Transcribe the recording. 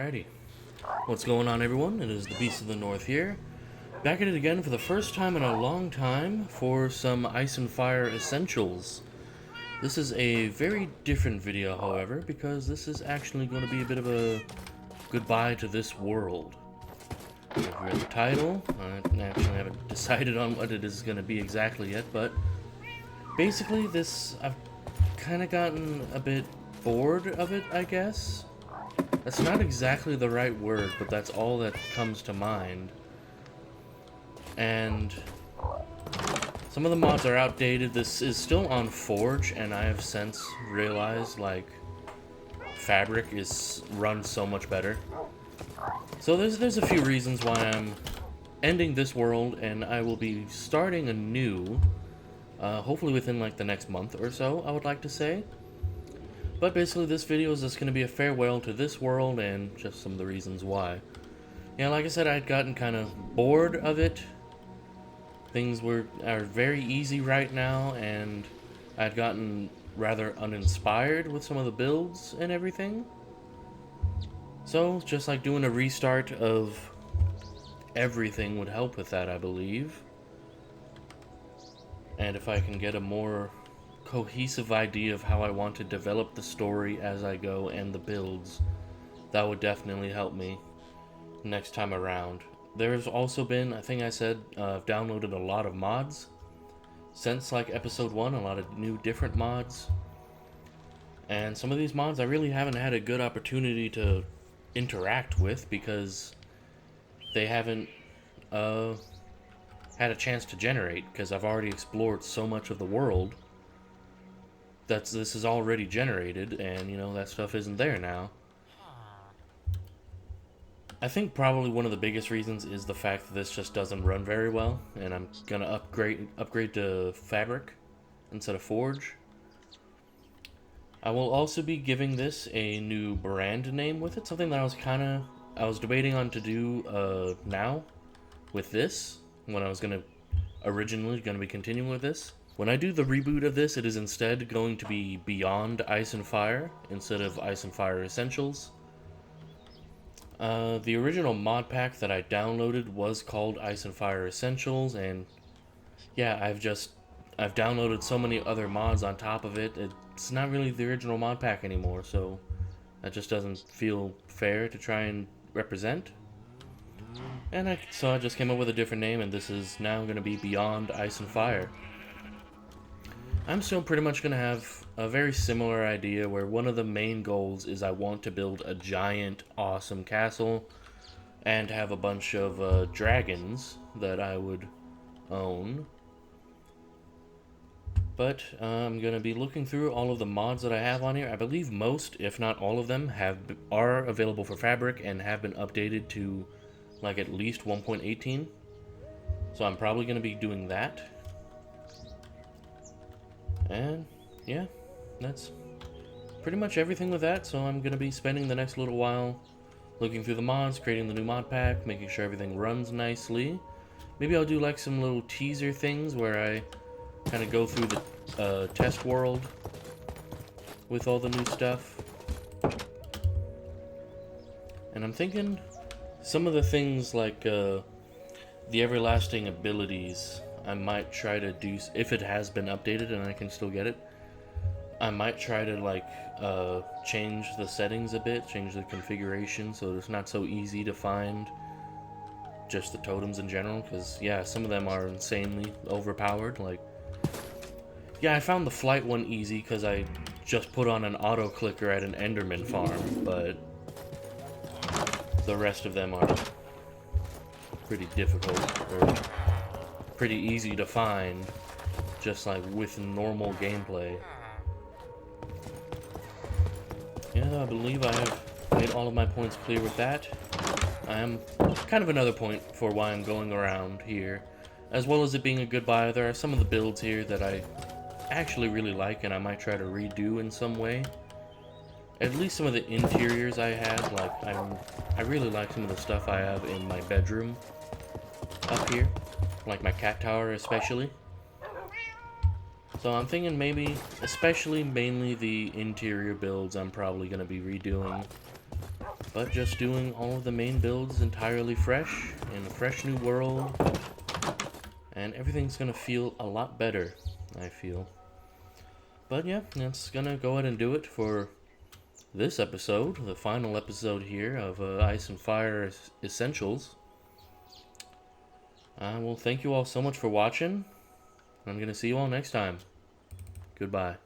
Alrighty. What's going on, everyone? It is the Beast of the North here. Back at it again for the first time in a long time for some Ice and Fire Essentials. This is a very different video, however, because this is actually going to be a bit of a goodbye to this world. If you read the title, I actually haven't decided on what it is going to be exactly yet, but basically I've kind of gotten a bit bored of it, I guess. That's not exactly the right word, but that's all that comes to mind. And some of the mods are outdated. This is still on Forge, and I have since realized, like, Fabric is run so much better. So there's a few reasons why I'm ending this world, and I will be starting anew, hopefully within, like, the next month or so, I would like to say. But basically this video is just going to be a farewell to this world and just some of the reasons why. Yeah, like I said, I'd gotten kind of bored of it. Things are very easy right now, and I'd gotten rather uninspired with some of the builds and everything. So, just like doing a restart of everything would help with that, I believe. And if I can get a more cohesive idea of how I want to develop the story as I go and the builds, that would definitely help me next time around. There's also been, I think I said, I've downloaded a lot of mods since like episode 1, a lot of new different mods. And some of these mods I really haven't had a good opportunity to interact with because they haven't had a chance to generate, because I've already explored so much of the world this is already generated, and you know, that stuff isn't there now. I think probably one of the biggest reasons is the fact that this just doesn't run very well, and I'm gonna upgrade to Fabric instead of Forge. I will also be giving this a new brand name with it, something that I was debating on to do now with this, when I was originally gonna be continuing with this. When I do the reboot of this, it is instead going to be Beyond Ice and Fire instead of Ice and Fire Essentials. The original mod pack that I downloaded was called Ice and Fire Essentials, and yeah, I've downloaded so many other mods on top of it. It's not really the original mod pack anymore, so that just doesn't feel fair to try and represent. And so I just came up with a different name, and this is now going to be Beyond Ice and Fire. I'm still pretty much going to have a very similar idea where one of the main goals is I want to build a giant, awesome castle and have a bunch of dragons that I would own. But I'm going to be looking through all of the mods that I have on here. I believe most, if not all of them, are available for Fabric and have been updated to like at least 1.18. So I'm probably going to be doing that. And yeah, that's pretty much everything with that. So I'm going to be spending the next little while looking through the mods, creating the new mod pack, making sure everything runs nicely. Maybe I'll do like some little teaser things where I kind of go through the test world with all the new stuff. And I'm thinking some of the things like the everlasting abilities, I might try to do, if it has been updated and I can still get it, I might try to like change the settings a bit, change the configuration so it's not so easy to find just the totems in general, because yeah, some of them are insanely overpowered. Like, yeah, I found the flight one easy because I just put on an auto clicker at an Enderman farm, but the rest of them are pretty difficult, or pretty easy to find, just like with normal gameplay. Yeah, I believe I have made all of my points clear with that. I am kind of another point for why I'm going around here. As well as it being a goodbye, there are some of the builds here that I actually really like and I might try to redo in some way. At least some of the interiors I had, like I really like some of the stuff I have in my bedroom up here. Like my cat tower especially. So I'm thinking maybe, especially mainly the interior builds I'm probably going to be redoing. but just doing all of the main builds entirely fresh, in a fresh new world, and everything's gonna feel a lot better, I feel. But yeah, that's gonna go ahead and do it for this episode, the final episode here of Ice and Fire Essentials. Well, thank you all so much for watching. I'm gonna see you all next time. Goodbye.